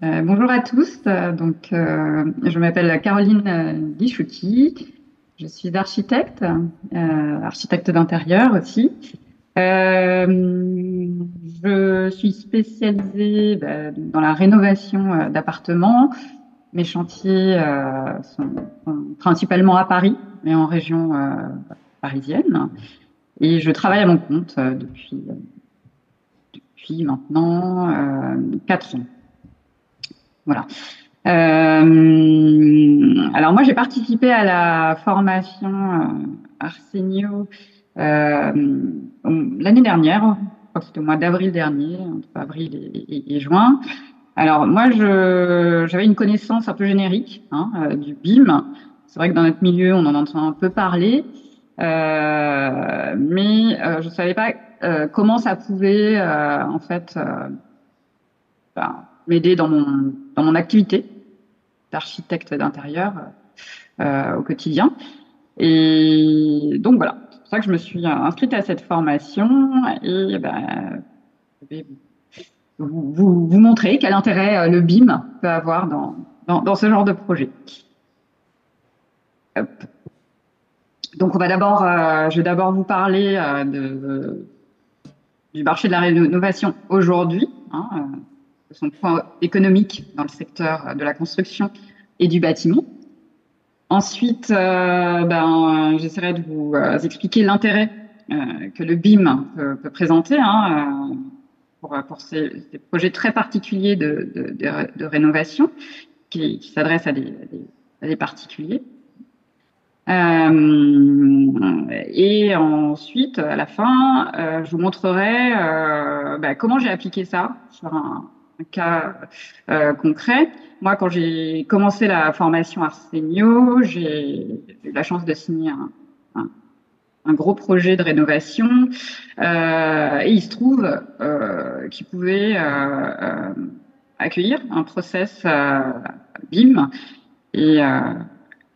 Bonjour à tous. Je m'appelle Caroline Guichouti. Je suis architecte, architecte d'intérieur aussi. Euh, je suis spécialisée dans la rénovation d'appartements. Mes chantiers sont principalement à Paris, mais en région parisienne. Et je travaille à mon compte depuis maintenant 4 ans. Voilà. Alors moi, j'ai participé à la formation Arsenio l'année dernière, je crois que c'était au mois d'avril dernier, entre avril et juin. Alors moi, j'avais une connaissance un peu générique du BIM. C'est vrai que dans notre milieu, on en entend un peu parler, mais je savais pas comment ça pouvait en fait m'aider dans mon activité d'architecte d'intérieur au quotidien. Et donc voilà, c'est pour ça que je me suis inscrite à cette formation et je vais vous montrer quel intérêt le BIM peut avoir dans ce genre de projet. Hop. Donc je vais d'abord vous parler du marché de la rénovation aujourd'hui, de son point économique dans le secteur de la construction et du bâtiment. Ensuite, j'essaierai de vous expliquer l'intérêt que le BIM peut présenter pour ces projets très particuliers de rénovation qui s'adressent à des particuliers. Et ensuite, à la fin, je vous montrerai comment j'ai appliqué ça sur un cas concret. Moi, quand j'ai commencé la formation Arsenio, j'ai eu la chance de signer un gros projet de rénovation. Et il se trouve qu'il pouvait accueillir un process BIM. Et, euh,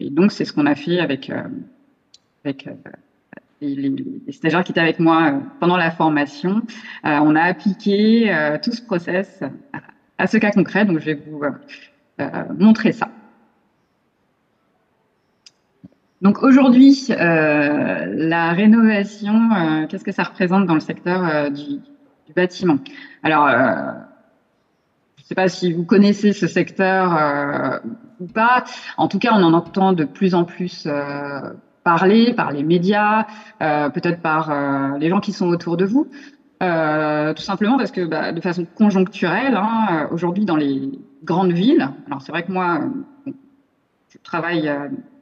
et donc, c'est ce qu'on a fait avec les stagiaires qui étaient avec moi pendant la formation. On a appliqué tout ce process à ce cas concret. Donc, je vais vous montrer ça. Donc aujourd'hui, la rénovation, qu'est-ce que ça représente dans le secteur du bâtiment? Alors, je ne sais pas si vous connaissez ce secteur ou pas. En tout cas, on en entend de plus en plus parler par les médias, peut-être par les gens qui sont autour de vous. Tout simplement parce que de façon conjoncturelle, aujourd'hui dans les grandes villes, alors c'est vrai que moi, je travaille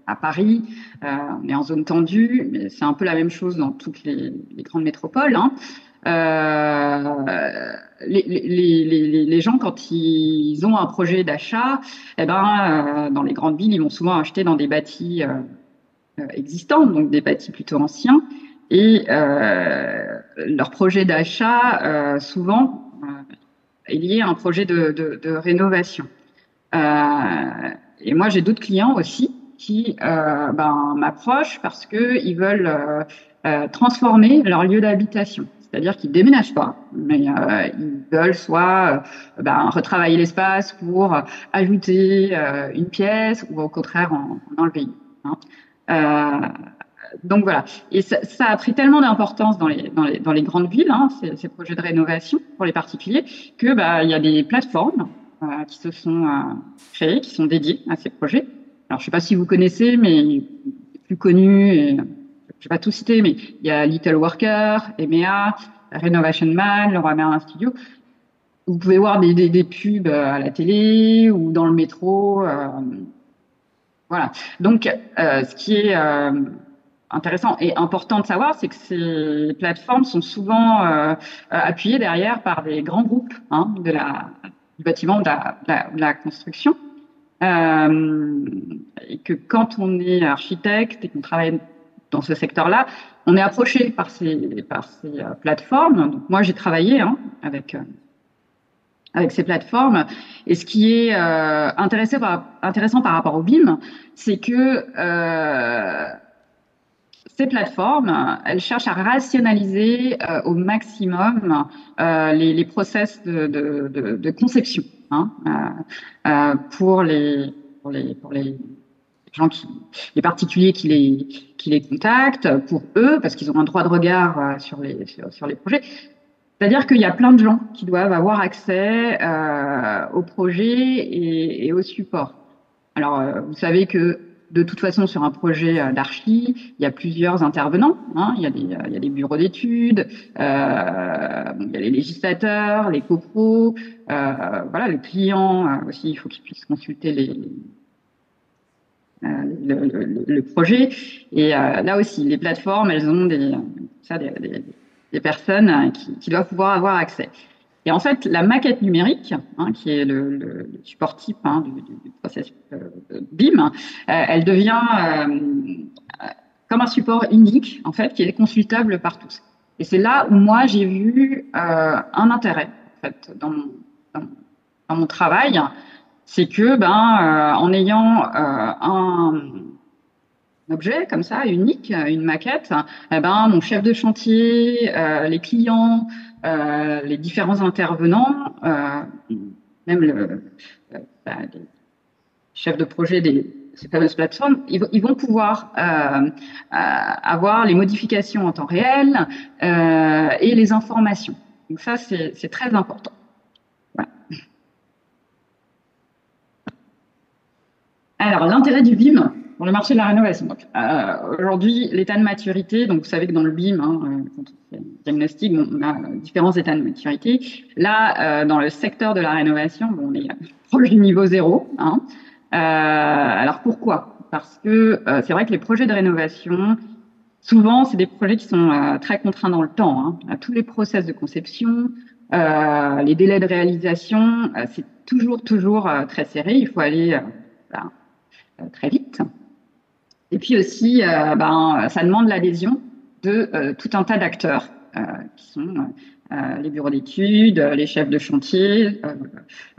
à Paris, on est en zone tendue, mais c'est un peu la même chose dans toutes les grandes métropoles. Les gens, quand ils ont un projet d'achat, dans les grandes villes, ils vont souvent acheter dans des bâtis existants, donc des bâtis plutôt anciens. Et leur projet d'achat, souvent, est lié à un projet de rénovation. Et moi, j'ai d'autres clients aussi qui m'approchent parce que ils veulent transformer leur lieu d'habitation. C'est-à-dire qu'ils déménagent pas, mais ils veulent soit retravailler l'espace pour ajouter une pièce ou au contraire en enlever une. Euh, donc voilà. Et ça a pris tellement d'importance dans les grandes villes, ces projets de rénovation pour les particuliers, que il y a des plateformes qui se sont créées, qui sont dédiées à ces projets. Alors je sais pas si vous connaissez, mais les plus connus, et, je vais pas tout citer, mais il y a Little Worker, EMEA, Renovation Man, Leroy Merlin Studio. Vous pouvez voir des pubs à la télé ou dans le métro. Voilà. Donc, ce qui est intéressant et important de savoir, c'est que ces plateformes sont souvent appuyées derrière par des grands groupes du bâtiment, de la construction. Et que quand on est architecte et qu'on travaille dans ce secteur-là, on est approché par ces plateformes. Donc, moi, j'ai travaillé avec ces plateformes. Et ce qui est intéressant par rapport au BIM, c'est que ces plateformes, elles cherchent à rationaliser au maximum les process de conception, hein, pour les gens les particuliers qui les contactent, pour eux, parce qu'ils ont un droit de regard sur les projets. C'est-à-dire qu'il y a plein de gens qui doivent avoir accès au projet et au support. Alors, vous savez que de toute façon, sur un projet d'archi, il y a plusieurs intervenants, hein. Il y a des bureaux d'études, il y a les législateurs, les copros, voilà, le client aussi, il faut qu'il puisse consulter le projet. Et là aussi, les plateformes, elles ont des personnes qui doivent pouvoir avoir accès. Et en fait, la maquette numérique, hein, qui est le support type, hein, du process BIM, elle devient comme un support unique, en fait, qui est consultable par tous. Et c'est là où moi j'ai vu un intérêt, en fait, dans mon travail, c'est que en ayant un objet comme ça, unique, une maquette, mon chef de chantier, les clients, les différents intervenants, même les chefs de projet de ces fameuses plateformes, ils vont pouvoir avoir les modifications en temps réel et les informations. Donc ça, c'est très important. Voilà. Alors, l'intérêt du BIM pour le marché de la rénovation. Aujourd'hui, l'état de maturité, donc vous savez que dans le BIM, hein, quand on fait un diagnostic, on a différents états de maturité. Là, dans le secteur de la rénovation, on est proche du niveau zéro. Hein. Alors pourquoi? Parce que c'est vrai que les projets de rénovation, souvent, c'est des projets qui sont très contraints dans le temps. Hein. Tous les process de conception, les délais de réalisation, c'est toujours très serré. Il faut aller très vite. Et puis aussi, ça demande l'adhésion de tout un tas d'acteurs qui sont les bureaux d'études, les chefs de chantier.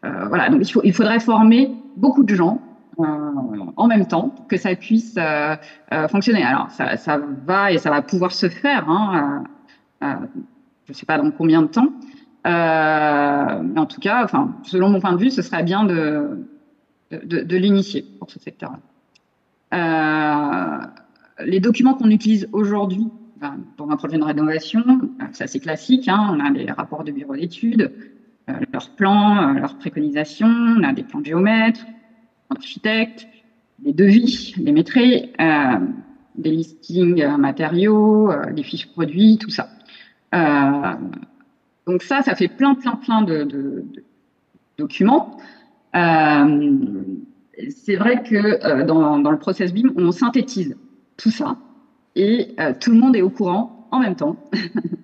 Voilà, donc il faudrait former beaucoup de gens en même temps pour que ça puisse fonctionner. Alors, ça va et ça va pouvoir se faire, hein, je ne sais pas dans combien de temps. Mais en tout cas, enfin, selon mon point de vue, ce serait bien de l'initier pour ce secteur-là. Les documents qu'on utilise aujourd'hui dans un projet de rénovation, c'est assez classique. Hein, on a des rapports de bureau d'études, leurs plans, leurs préconisations, on a des plans de géomètres, d'architectes, des devis, des métrés, des listings matériaux, des fiches produits, tout ça. Donc ça fait plein de documents. C'est vrai que dans le process BIM, on synthétise tout ça et tout le monde est au courant en même temps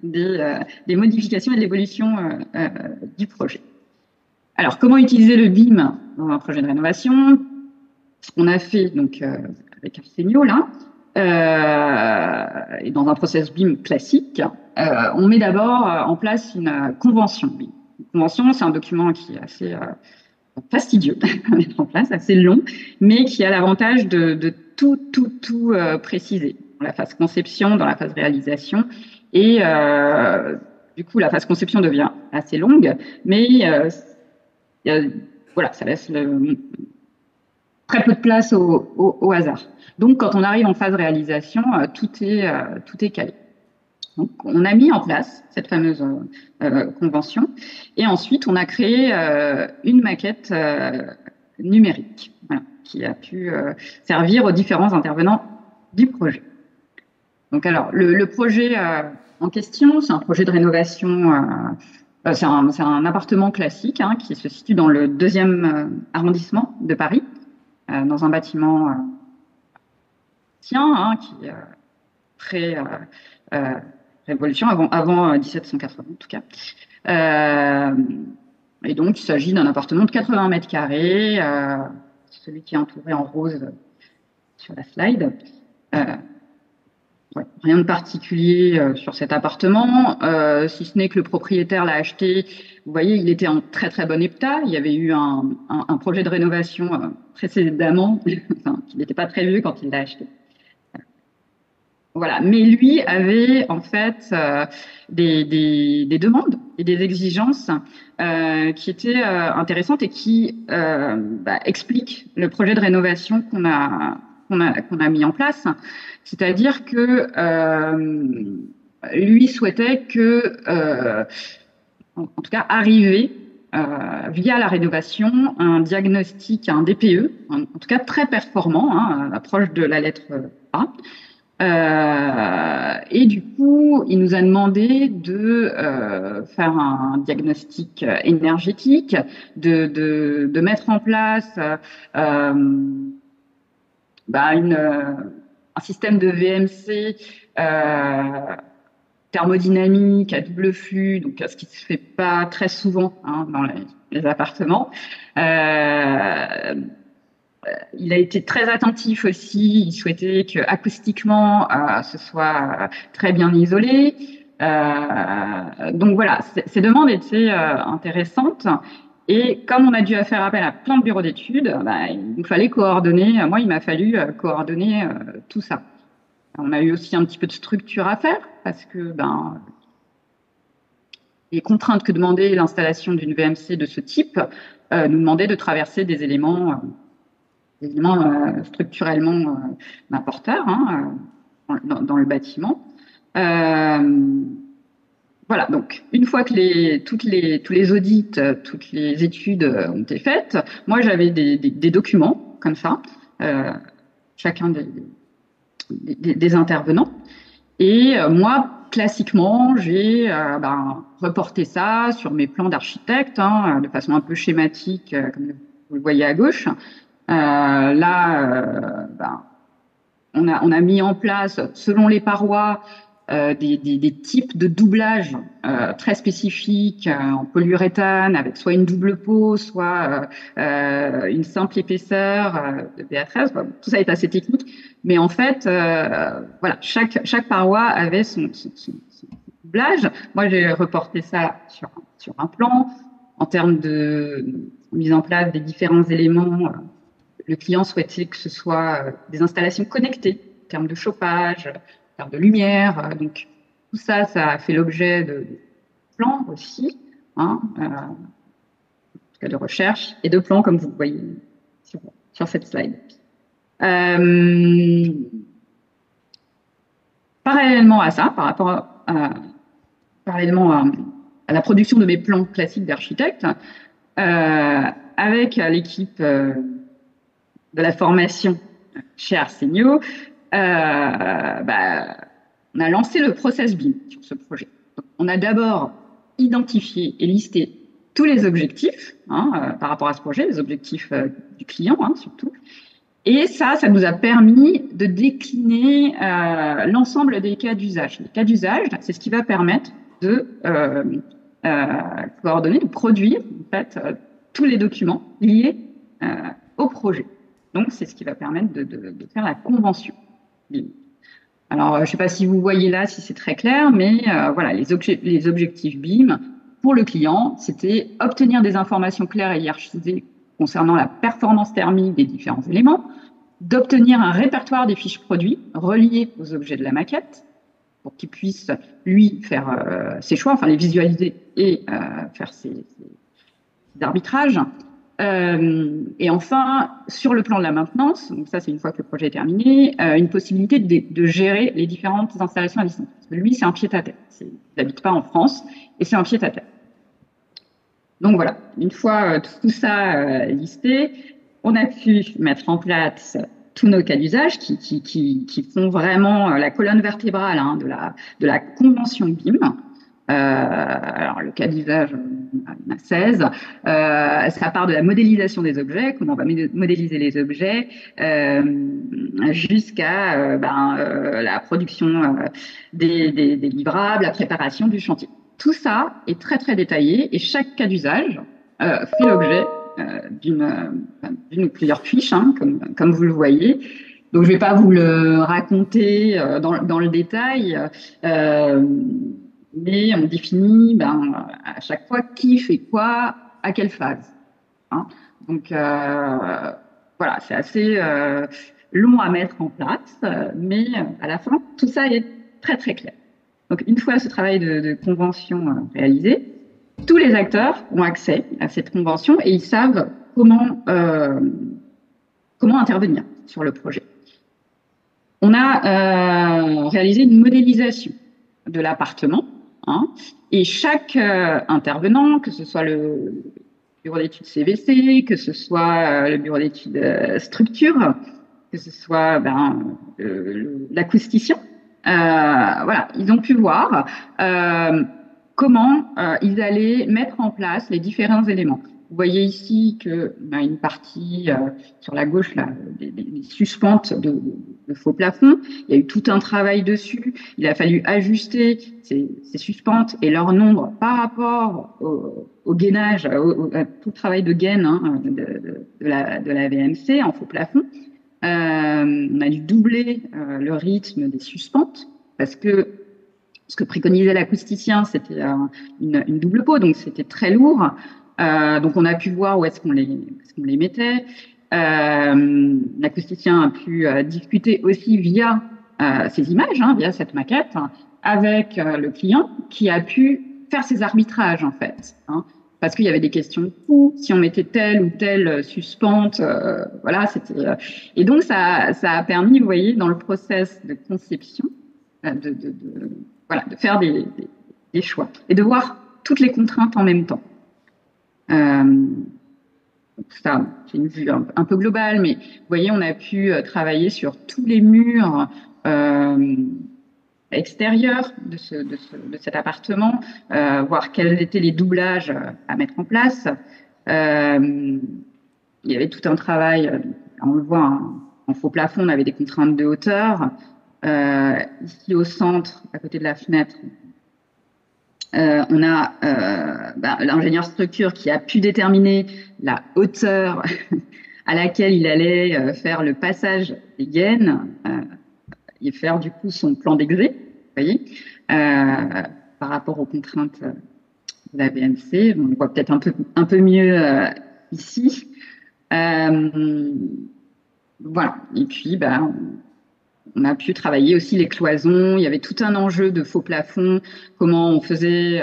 des modifications et de l'évolution du projet. Alors, comment utiliser le BIM dans un projet de rénovation? Ce qu'on a fait donc avec Arsenio là, et dans un process BIM classique, on met d'abord en place une convention BIM. Une convention, c'est un document qui est assez fastidieux à mettre en place, assez long, mais qui a l'avantage de tout préciser dans la phase conception, dans la phase réalisation. Et du coup, la phase conception devient assez longue, mais voilà, ça laisse très peu de place au hasard. Donc, quand on arrive en phase réalisation, tout est calé. Donc, on a mis en place cette fameuse convention et ensuite on a créé une maquette numérique, voilà, qui a pu servir aux différents intervenants du projet. Donc alors le projet en question, c'est un projet de rénovation, c'est un appartement classique hein, qui se situe dans le 2e arrondissement de Paris, dans un bâtiment ancien hein, qui est très révolution, avant 1780 en tout cas. Et donc, il s'agit d'un appartement de 80 mètres carrés, celui qui est entouré en rose sur la slide. Ouais, rien de particulier sur cet appartement, si ce n'est que le propriétaire l'a acheté. Vous voyez, il était en très bon état. Il y avait eu un projet de rénovation précédemment, enfin, qui n'était pas prévu quand il l'a acheté. Voilà, mais lui avait en fait des demandes et des exigences qui étaient intéressantes et qui expliquent le projet de rénovation qu'on a mis en place. C'est-à-dire que lui souhaitait que, en tout cas, arriver via la rénovation un diagnostic, un DPE, en tout cas très performant, hein, proche de la lettre A. Et du coup, il nous a demandé de faire un diagnostic énergétique, de mettre en place un système de VMC thermodynamique à double flux, donc ce qui se fait pas très souvent hein, dans les appartements. Il a été très attentif aussi. Il souhaitait que acoustiquement, ce soit très bien isolé. Donc voilà, ces demandes étaient intéressantes. Et comme on a dû faire appel à plein de bureaux d'études, il nous fallait coordonner. Moi, il m'a fallu coordonner tout ça. On a eu aussi un petit peu de structure à faire parce que les contraintes que demandait l'installation d'une VMC de ce type nous demandaient de traverser des éléments structurellement porteurs hein, dans le bâtiment. Voilà, donc une fois que tous les audits, toutes les études ont été faites, moi j'avais des documents comme ça, chacun des intervenants. Et moi, classiquement, j'ai reporté ça sur mes plans d'architecte, hein, de façon un peu schématique, comme vous le voyez à gauche. On a mis en place, selon les parois, des types de doublage très spécifiques en polyuréthane, avec soit une double peau, soit une simple épaisseur de BA13. Bon, tout ça est assez technique, mais en fait, voilà, chaque paroi avait son doublage. Moi, j'ai reporté ça sur un plan en termes de mise en place des différents éléments. Le client souhaitait que ce soit des installations connectées en termes de chauffage, en termes de lumière. Donc, tout ça, ça a fait l'objet de plans aussi, hein, en tout cas de recherche, et de plans, comme vous voyez sur cette slide. Parallèlement à ça, parallèlement à la production de mes plans classiques d'architecte, avec l'équipe de la formation chez Arsenio, on a lancé le process BIM sur ce projet. Donc, on a d'abord identifié et listé tous les objectifs par rapport à ce projet, les objectifs du client surtout. Et ça nous a permis de décliner l'ensemble des cas d'usage. Les cas d'usage, c'est ce qui va permettre de coordonner, de produire en fait, tous les documents liés au projet. Donc, c'est ce qui va permettre de faire la convention BIM. Alors, je ne sais pas si vous voyez là, si c'est très clair, mais voilà, les objectifs BIM pour le client, c'était obtenir des informations claires et hiérarchisées concernant la performance thermique des différents éléments, d'obtenir un répertoire des fiches produits reliés aux objets de la maquette pour qu'il puisse, lui, faire ses choix, enfin les visualiser et faire ses arbitrages. Et enfin, sur le plan de la maintenance, donc ça c'est une fois que le projet est terminé, une possibilité de gérer les différentes installations à distance. Parce que lui, c'est un pied-à-terre. Il n'habite pas en France et c'est un pied-à-terre. Donc voilà, une fois tout ça listé, on a pu mettre en place tous nos cas d'usage qui font vraiment la colonne vertébrale de la convention BIM. Alors le cas d'usage, il y en a 16. Ça part de la modélisation des objets, comment on va modéliser les objets, jusqu'à la production des livrables, la préparation du chantier. Tout ça est très très détaillé et chaque cas d'usage fait l'objet d'une ou plusieurs fiches, comme vous le voyez. Donc je vais pas vous le raconter dans le détail, mais on définit à chaque fois qui fait quoi, à quelle phase. Donc voilà, c'est assez long à mettre en place, mais à la fin, tout ça est très très clair. Donc, une fois ce travail de convention réalisé, tous les acteurs ont accès à cette convention et ils savent comment intervenir sur le projet. On a réalisé une modélisation de l'appartement, hein, et chaque intervenant, que ce soit le bureau d'études CVC, que ce soit le bureau d'études structure, que ce soit l'acousticien, voilà, ils ont pu voir comment ils allaient mettre en place les différents éléments. Vous voyez ici que une partie sur la gauche là, des suspentes de faux plafond. Il y a eu tout un travail dessus. Il a fallu ajuster ces suspentes et leur nombre par rapport au gainage, à tout le travail de gaine de la VMC en faux plafond. On a dû doubler le rythme des suspentes parce que ce que préconisait l'acousticien, c'était une double peau, donc c'était très lourd. Donc on a pu voir où est-ce qu'on les mettait. L'acousticien a pu discuter aussi via ces images, via cette maquette, avec le client qui a pu faire ses arbitrages en fait. Parce qu'il y avait des questions de coût, si on mettait telle ou telle suspente, voilà, c'était. Et donc ça a permis, vous voyez, dans le process de conception, voilà, de faire des choix et de voir toutes les contraintes en même temps. Ça, c'est une vue un peu globale, mais vous voyez, on a pu travailler sur tous les murs extérieurs de cet appartement, voir quels étaient les doublages à mettre en place. Il y avait tout un travail, on le voit, en faux plafond, on avait des contraintes de hauteur. Ici au centre, à côté de la fenêtre, on a l'ingénieur structure qui a pu déterminer la hauteur à laquelle il allait faire le passage des gaines et faire du coup son plan d'exé, vous voyez, par rapport aux contraintes de la BMC. On le voit peut-être un peu mieux ici. Voilà. Et puis, on a pu travailler aussi les cloisons. Il y avait tout un enjeu de faux plafond. Comment on faisait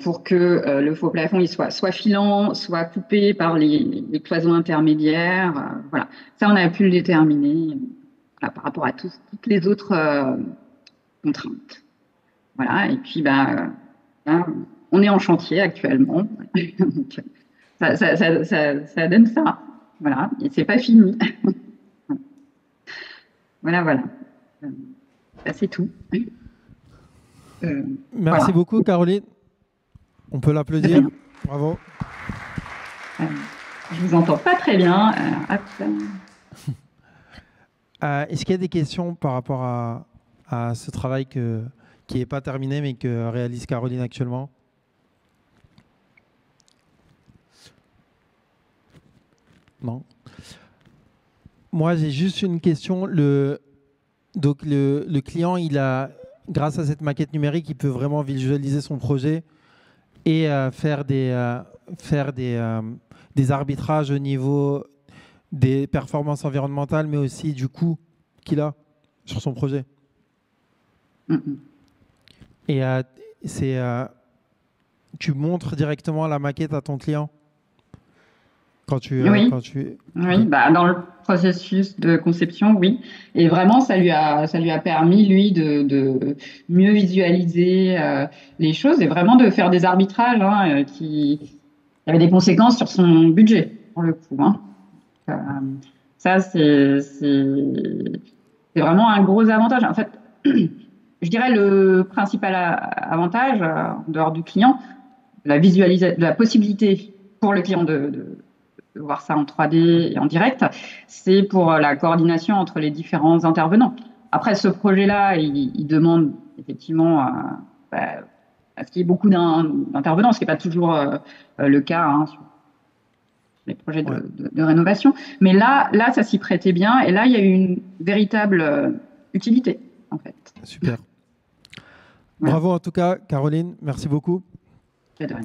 pour que le faux plafond il soit filant, soit coupé par les cloisons intermédiaires. Voilà. Ça, on a pu le déterminer par rapport à toutes les autres contraintes. Voilà. Et puis, là, on est en chantier actuellement. Donc, ça donne ça. Voilà. Et c'est pas fini. Voilà. C'est tout. Merci beaucoup, Caroline. On peut l'applaudir. Bravo. Je vous entends pas très bien. Est-ce qu'il y a des questions par rapport à ce travail qui n'est pas terminé, mais que réalise Caroline actuellement? Non. Moi, j'ai juste une question. Donc, le client, grâce à cette maquette numérique, il peut vraiment visualiser son projet et faire des arbitrages au niveau des performances environnementales, mais aussi du coût qu'il a sur son projet. Et tu montres directement la maquette à ton client quand tu... Oui, dans le processus de conception, oui. Et vraiment, ça lui a permis, lui, de mieux visualiser les choses et vraiment de faire des arbitrages qui avaient des conséquences sur son budget, pour le coup. Ça, c'est vraiment un gros avantage. En fait, je dirais le principal avantage, en dehors du client, la possibilité pour le client de voir ça en 3D et en direct, c'est pour la coordination entre les différents intervenants. Après, ce projet-là, il demande effectivement à ce qu'il y ait beaucoup d'intervenants, ce qui n'est pas toujours le cas sur les projets de rénovation. Mais là, ça s'y prêtait bien. Et là, il y a eu une véritable utilité, en fait. Super. Bravo en tout cas, Caroline. Merci beaucoup. De rien.